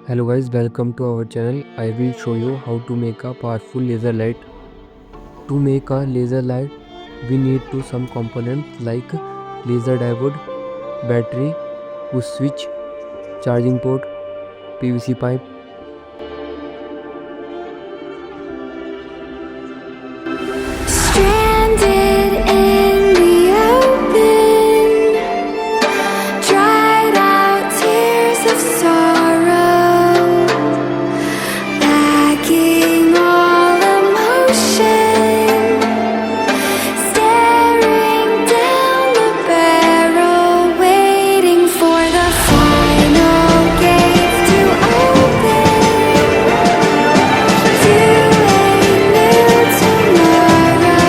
Hello guys, welcome to our channel. I will show you how to make a powerful laser light. To make a laser light, we need to some components like laser diode, battery, push switch, charging port, PVC pipe. Stranded in the open, dried out tears of sorrow, lacking all emotion, staring down the barrel, waiting for the final gates to open to a new tomorrow.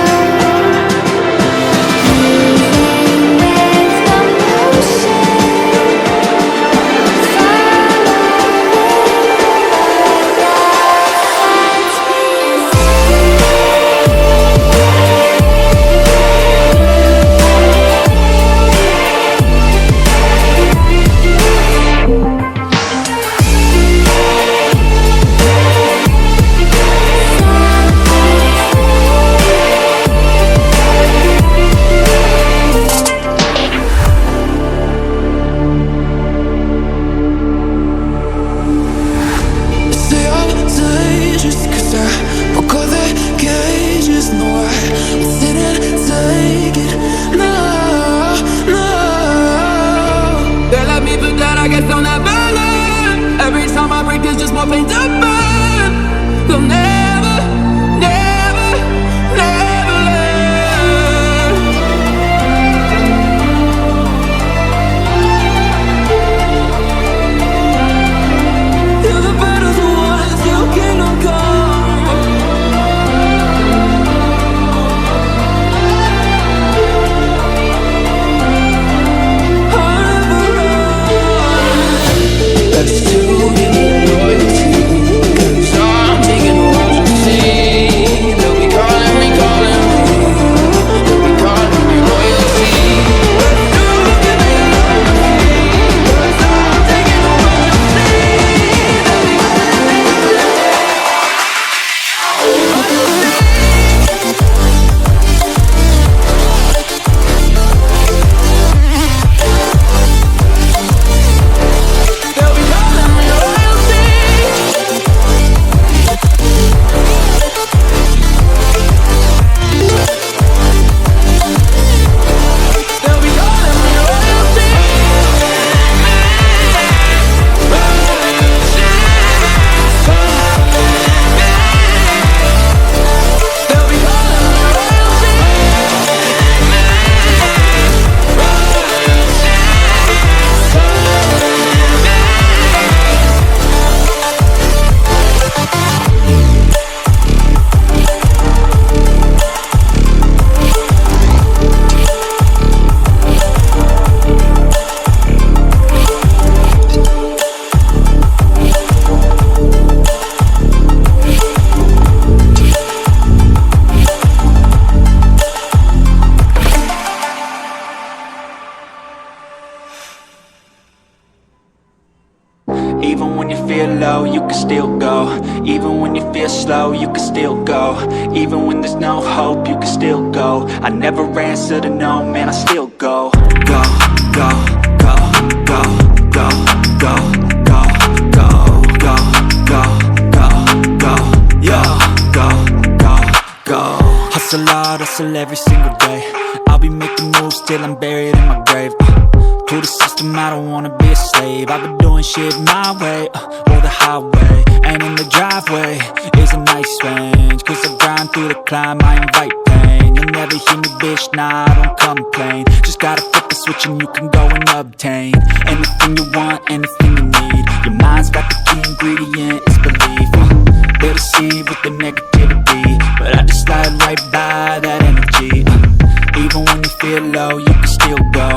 Say I'm dangerous 'cause I broke all the cages. No, I didn't take it. No, no. They let me forget, I guess I'll never learn. Every time I break, there's just more pain to burn. They'll never, never, never learn. Till the battle's won, still kingdom come. I'll never run. That's too many loyalty, 'cause I'm taking the road to see. They'll be calling me, calling me. They'll be calling me royalty. That's too many loyalty, 'cause I'm taking the road to see. They'll be They'll be calling me royalty. They'll be calling me royalty. They'll be calling me royalty. Even when you feel low, you can still go. Even when you feel slow, you can still go. Even when there's no hope, you can still go. I never answer to no, man, I still go. Go, go, go, go, go, go, go, go, go, go, go, go, yo, go, go, go. Hustle hard, hustle every single day. I'll be making moves till I'm buried in my grave. To the system, I don't wanna be a slave. I've been doing shit my way, or the highway. And in the driveway is a nice range, 'cause I grind through the climb, I invite pain. You'll never hear me, bitch, nah, I don't complain. Just gotta flip the switch and you can go and obtain anything you want, anything you need. Your mind's got the key ingredient, it's belief. They'll deceive with the negativity, but I just slide right by that energy. Even when you feel low, you can still go.